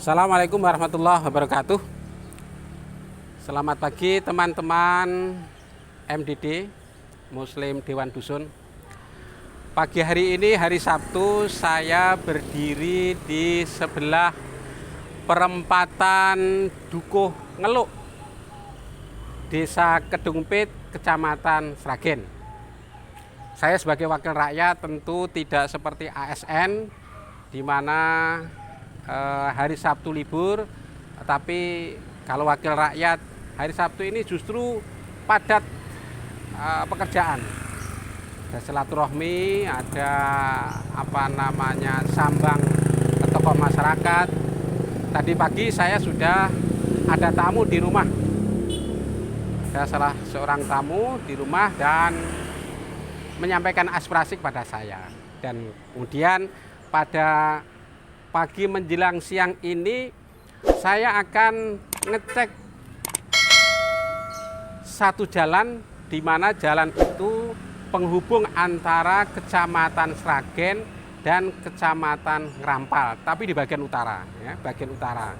Assalamualaikum warahmatullahi wabarakatuh. Selamat pagi teman-teman MDD Muslim Dewan Dusun. Pagi hari ini, hari Sabtu, saya berdiri di sebelah perempatan Dukuh Ngeluk, Desa Kedungpit, Kecamatan Sragen. Saya sebagai wakil rakyat tentu tidak seperti ASN, di mana hari Sabtu libur, tapi kalau wakil rakyat hari Sabtu ini justru padat pekerjaan. Ada silaturahmi, ada sambang ke tokoh masyarakat. Tadi pagi saya sudah ada tamu di rumah. Ada salah seorang tamu di rumah dan menyampaikan aspirasi kepada saya. Dan kemudian pada pagi menjelang siang ini saya akan ngecek satu jalan, di mana jalan itu penghubung antara Kecamatan Sragen dan Kecamatan Ngerampal, tapi di bagian utara, ya, bagian utara.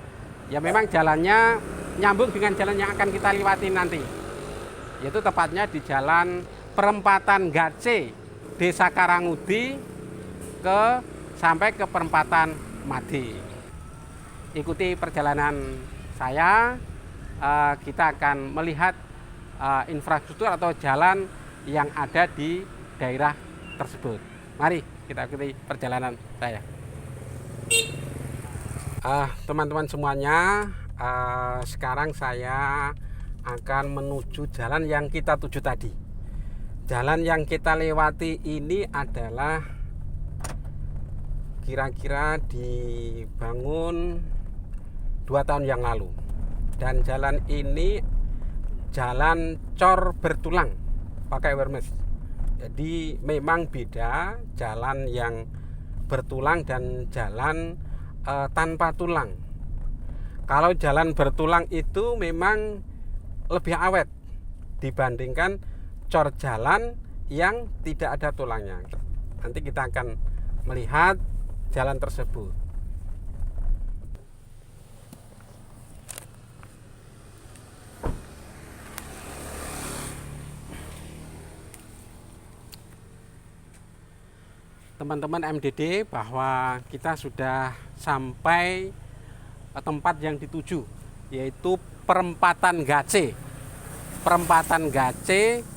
Ya memang jalannya nyambung dengan jalan yang akan kita lewati nanti, yaitu tepatnya di jalan perempatan Gace, Desa Karangudi sampai ke perempatan Madi. Ikuti perjalanan saya, kita akan melihat infrastruktur atau jalan yang ada di daerah tersebut. Mari kita ikuti perjalanan saya. Teman-teman semuanya, sekarang saya akan menuju jalan yang kita tuju tadi. Jalan yang kita lewati ini adalah kira-kira dibangun 2 tahun yang lalu, dan jalan ini jalan cor bertulang pakai wermes. Jadi memang beda jalan yang bertulang dan jalan tanpa tulang. Kalau jalan bertulang itu memang lebih awet dibandingkan cor jalan yang tidak ada tulangnya. Nanti kita akan melihat jalan tersebut. Teman-teman MDD, bahwa kita sudah sampai tempat yang dituju, yaitu perempatan Gace. Perempatan Gace,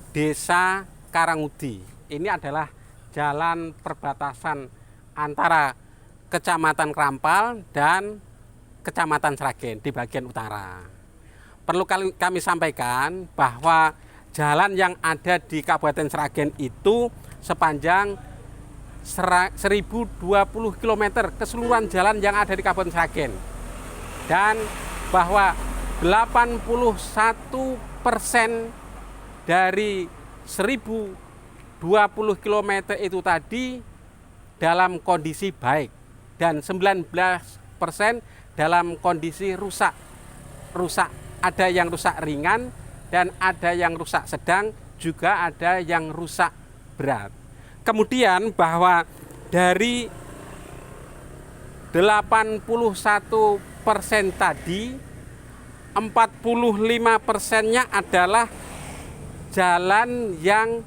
Desa Karangudi. Ini adalah jalan perbatasan antara Kecamatan Ngerampal dan Kecamatan Sragen di bagian utara. Perlu kami sampaikan bahwa jalan yang ada di Kabupaten Sragen itu sepanjang 1020 km keseluruhan jalan yang ada di Kabupaten Sragen, dan bahwa 81% dari 1020 km itu tadi dalam kondisi baik, dan 19% dalam kondisi rusak. Ada yang rusak ringan dan ada yang rusak sedang, juga ada yang rusak berat. Kemudian bahwa dari 81% tadi, 45%-nya adalah jalan yang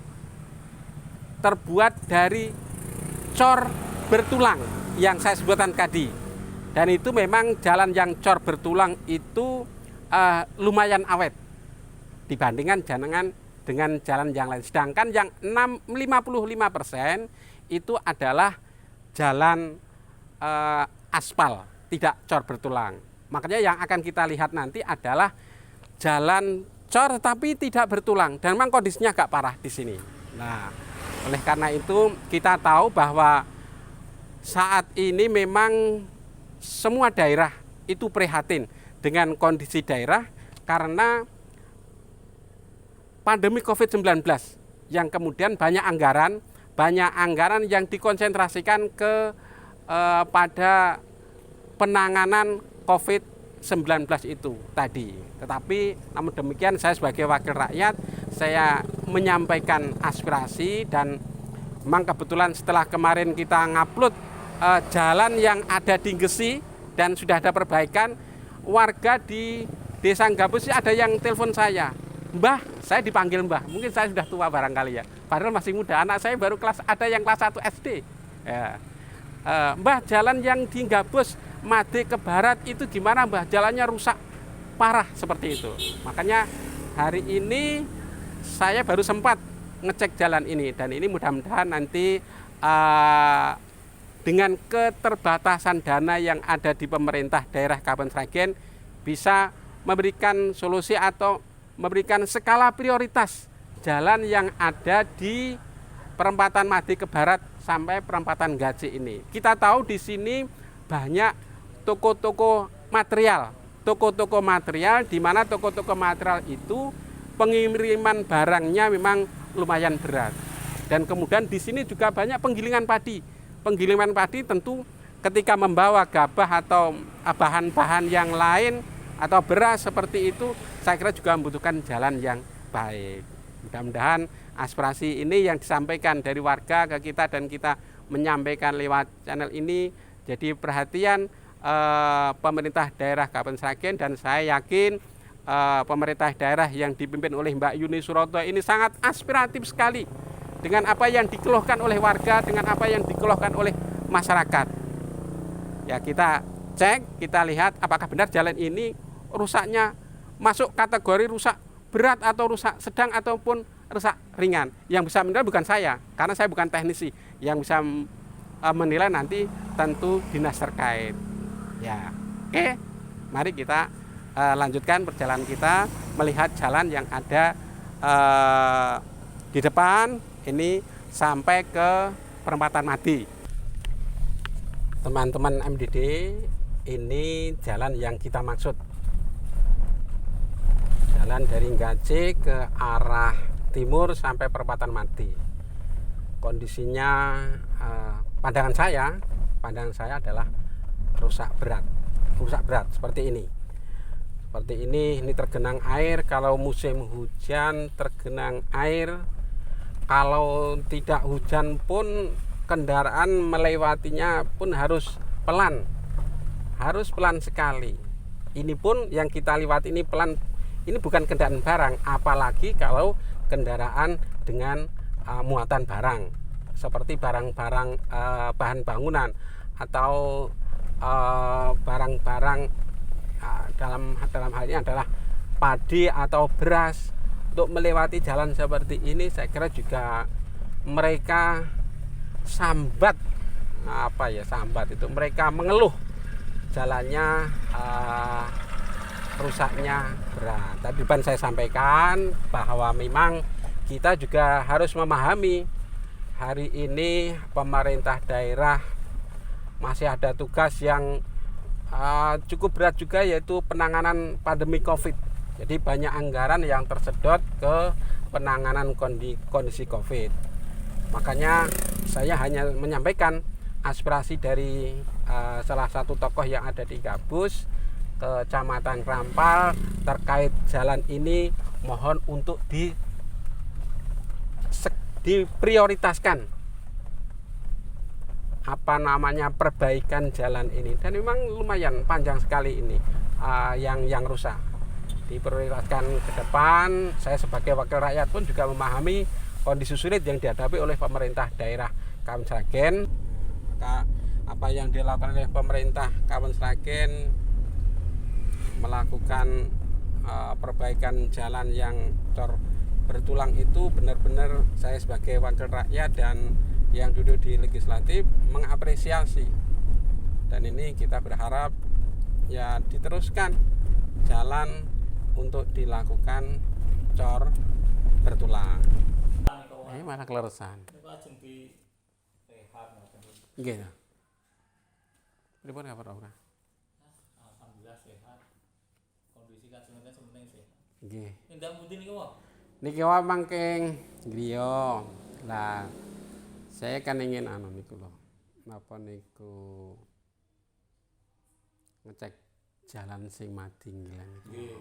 terbuat dari cor bertulang yang saya sebutkan tadi. Dan itu memang jalan yang cor bertulang itu lumayan awet dibandingkan dengan jalan yang lain. Sedangkan yang 55% itu adalah jalan aspal, tidak cor bertulang. Makanya yang akan kita lihat nanti adalah jalan cor tapi tidak bertulang, dan memang kondisinya agak parah di sini. Nah, oleh karena itu kita tahu bahwa saat ini memang semua daerah itu prihatin dengan kondisi daerah karena pandemi COVID-19, yang kemudian banyak anggaran yang dikonsentrasikan pada penanganan COVID-19 itu tadi. Tetapi namun demikian, saya sebagai wakil rakyat, saya menyampaikan aspirasi, dan memang kebetulan setelah kemarin kita ngupload jalan yang ada di Gesi dan sudah ada perbaikan. Warga di Desa Gabus ada yang telepon saya, Mbah, saya dipanggil Mbah, mungkin saya sudah tua barangkali ya, padahal masih muda, anak saya baru ada yang kelas 1 SD. Ya. Mbah, jalan yang di Gabus Made ke barat itu gimana Mbah? Jalannya rusak parah seperti itu. Makanya hari ini saya baru sempat ngecek jalan ini, dan ini mudah-mudahan nanti dengan keterbatasan dana yang ada di pemerintah daerah Kabupaten Sragen bisa memberikan solusi atau memberikan skala prioritas jalan yang ada di perempatan Made ke barat sampai perempatan Gaci ini. Kita tahu di sini banyak toko-toko material, di mana toko-toko material itu pengiriman barangnya memang lumayan berat. Dan kemudian di sini juga banyak penggilingan padi. Penggilingan padi tentu ketika membawa gabah atau bahan-bahan yang lain atau beras seperti itu, saya kira juga membutuhkan jalan yang baik. Mudah-mudahan aspirasi ini yang disampaikan dari warga ke kita dan kita menyampaikan lewat channel ini jadi perhatian pemerintah daerah Kabupaten Sragen, dan saya yakin pemerintah daerah yang dipimpin oleh Mbak Yuni Suroto ini sangat aspiratif sekali dengan apa yang dikeluhkan oleh warga, dengan apa yang dikeluhkan oleh masyarakat. Ya, kita cek, kita lihat apakah benar jalan ini rusaknya masuk kategori rusak berat atau rusak sedang ataupun rusak ringan. Yang bisa menilai bukan saya, karena saya bukan teknisi. Yang bisa menilai nanti tentu dinas terkait. Ya, oke, mari kita lanjutkan perjalanan kita melihat jalan yang ada di depan ini sampai ke perempatan Made. Teman-teman MDD, ini jalan yang kita maksud. Jalan dari Gaci ke arah timur sampai perempatan Made. Kondisinya pandangan saya adalah rusak berat seperti ini. Ini tergenang air, kalau musim hujan tergenang air. Kalau tidak hujan pun kendaraan melewatinya pun harus pelan sekali. Ini pun yang kita lewati ini pelan, ini bukan kendaraan barang, apalagi kalau kendaraan dengan muatan barang, seperti barang-barang bahan bangunan atau barang-barang dalam hal ini adalah padi atau beras. Untuk melewati jalan seperti ini saya kira juga mereka sambat itu mereka mengeluh jalannya rusaknya berat. Tadi kan saya sampaikan bahwa memang kita juga harus memahami hari ini pemerintah daerah masih ada tugas yang cukup berat juga, yaitu penanganan pandemi COVID. Jadi banyak anggaran yang tersedot ke penanganan kondisi COVID. Makanya saya hanya menyampaikan aspirasi dari salah satu tokoh yang ada di Gabus, Kecamatan Rampal, terkait jalan ini mohon untuk diprioritaskan perbaikan jalan ini. Dan memang lumayan panjang sekali ini yang rusak. Diprioritaskan ke depan. Saya sebagai wakil rakyat pun juga memahami kondisi sulit yang dihadapi oleh pemerintah daerah Kabupaten Sragen. Apa yang dilakukan oleh pemerintah Kabupaten Sragen melakukan perbaikan jalan yang cor bertulang itu benar-benar saya sebagai wakil rakyat dan yang duduk di legislatif mengapresiasi. Dan ini kita berharap ya diteruskan jalan untuk dilakukan cor bertulang. Ini mana keleresan? Gitu. Pripun kabar ora? Alhamdulillah sehat. Kondisi kajenengan sementing sehat. Nggih. Ndang pundi niku, Pak? Niki wae mangking griya. Lah saya kan ingin niku lho. Napa niku ngecek jalan sing Made ngilang niku. Nggih.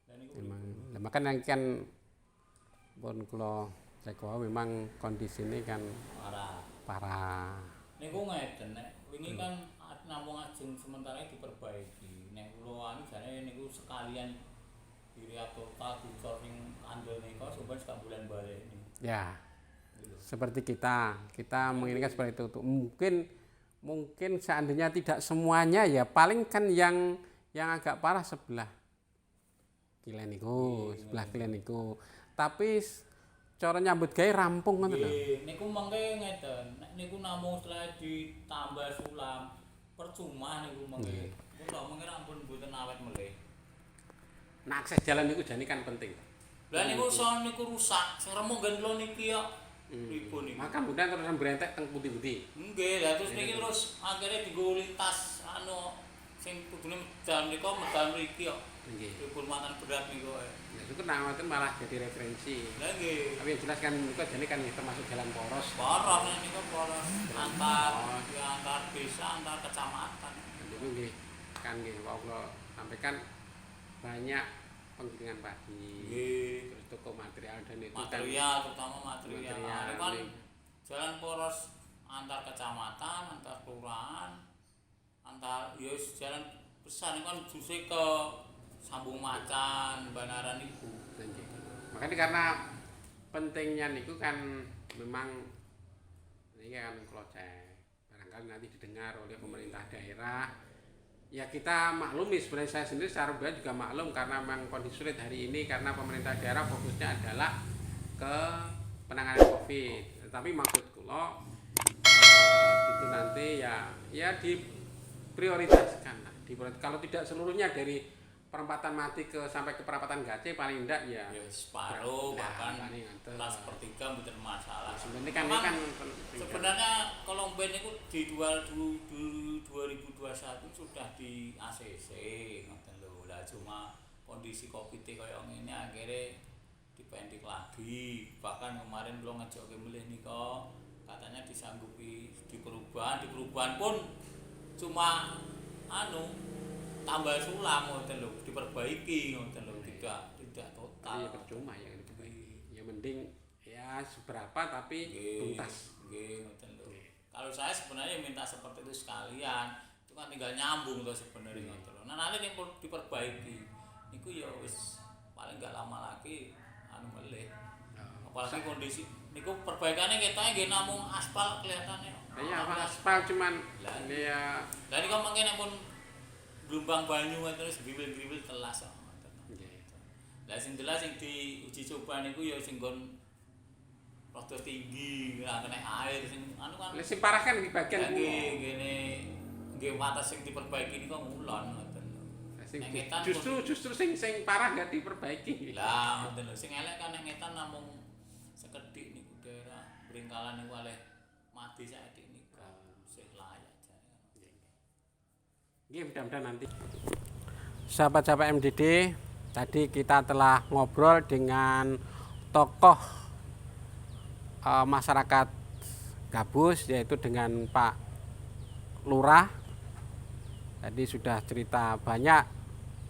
Lah niku memang makanya kan pun kula cek wae memang kondisine kan parah. parah. Niku ngeten nek wingi kan namung ajeng sementara diperbaiki. Nek kula anu jane niku sekalian dilihat total dicor sing kandel nika sampeyan sak bulan baleni. Ya. Seperti kita menginginkan seperti itu. Mungkin seandainya tidak semuanya ya paling kan yang agak parah sebelah kilen niku, sebelah kilen niku. Tapi cara nyambut gawe rampung ngoten lho. Nggih, niku mengke ngeten. Nek niku namung setelah ditambah sulam percuma niku mengke. Kula mengke ampun mboten awet melih. Nah, akses jalan niku jane kan penting. Lah niku son niku rusak, sing remuk gen kula niki kok. Pripun niku? Maka kemudian terus berentek teng pundi-pundi. Nggih, lah terus niki terus akhirnya dienggo lintas anu sing kudune medal nika medal mriki kok. Nggih. Pripun mantan berat niku. Ya syukur nang ngoten malah jadi referensi. Lah nggih. Tapi yang jelas kan niku jane kan termasuk jalan poros. Poros niku poros antar desa, antar kecamatan. Niku nggih kan nggih kula sampaikan banyak penggilingan padi, terus toko material dan itu material terutama material. Ini kan nih. jalan poros antar kecamatan, antar kelurahan, antar yus jalan besar ini kan justru ke Sambung Macan, Banaran itu. Makanya karena pentingnya niku kan memang ini kan kalau barangkali nanti didengar oleh pemerintah daerah. Ya kita maklumi, sebenarnya saya sendiri secara pribadi juga maklum karena memang kondisi sulit hari ini karena pemerintah daerah fokusnya adalah ke penanganan COVID. Tapi maksud kula itu nanti ya diprioritaskan lah. Kalau tidak seluruhnya dari perempatan mati sampai ke perempatan Gace paling enggak ya separuh bahkan kelas sepertiga mboten masalah. Sebenarnya kan ini kan sebenarnya kalau Ben itu di 2021 sudah di ACC ngoten lho. Lah cuma kondisi Covid kaya ngene akhirnya dipendik lagi. Bahkan kemarin kula ngejokke milih nika katanya disanggupi di perubahan pun cuma tambah sulam ngoten lho, diperbaiki ngoten lho, tidak total. Ya percuma ya diperbaiki. Ya mending ya seberapa tapi tuntas. Nggih ngoten lho. Kalau saya sebenarnya minta seperti itu sekalian, itu kan tinggal nyambung to sebenarnya ngoten lho. Nah nanti yang diperbaiki niku ya wis paling enggak lama lagi melih. Apalagi kondisi niku perbaikannya kita nggih namung aspal kelihatannya. Ya aspal cuman ya. Lah niku mangke pun gelombang banyu terus griwil-griwil telas kok. Lah sing jelas sing diuji coba niku ya sing nggon rada tinggi, ora kena air sing anu kan. Lah sing parah kan di bagian ngene nggih wates sing diperbaiki niku ngulon ngoten. Justru sing parah enggak diperbaiki. Lah ngoten lho, sing elek kan nek ngetan namung sekedhik niku daerah Bringkalan niku oleh mati saiki niku. Sing layak jane. Nggih, mudah-mudahan nanti. Sahabat-sahabat MDD, tadi kita telah ngobrol dengan tokoh masyarakat Gabus, yaitu dengan Pak Lurah. Tadi sudah cerita banyak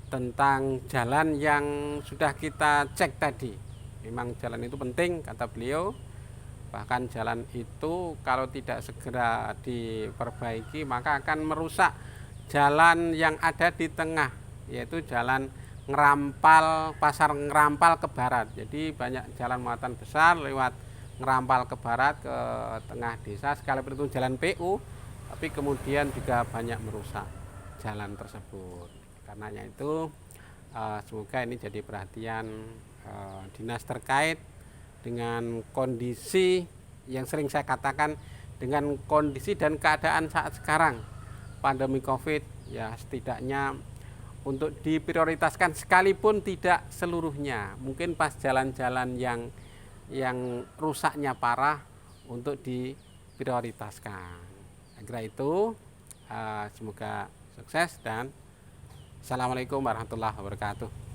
tentang jalan yang sudah kita cek tadi. Memang jalan itu penting, kata beliau. Bahkan jalan itu kalau tidak segera diperbaiki maka akan merusak jalan yang ada di tengah, yaitu jalan Ngerampal, Pasar Ngerampal ke barat. Jadi banyak jalan muatan besar lewat Ngerampal ke barat ke tengah desa, sekalipun itu jalan PU, tapi kemudian juga banyak merusak jalan tersebut. Karenanya itu semoga ini jadi perhatian dinas terkait dengan kondisi yang sering saya katakan, dengan kondisi dan keadaan saat sekarang pandemi COVID, ya setidaknya untuk diprioritaskan sekalipun tidak seluruhnya, mungkin pas jalan-jalan yang rusaknya parah untuk diprioritaskan. Akhirnya itu semoga sukses dan Assalamualaikum warahmatullahi wabarakatuh.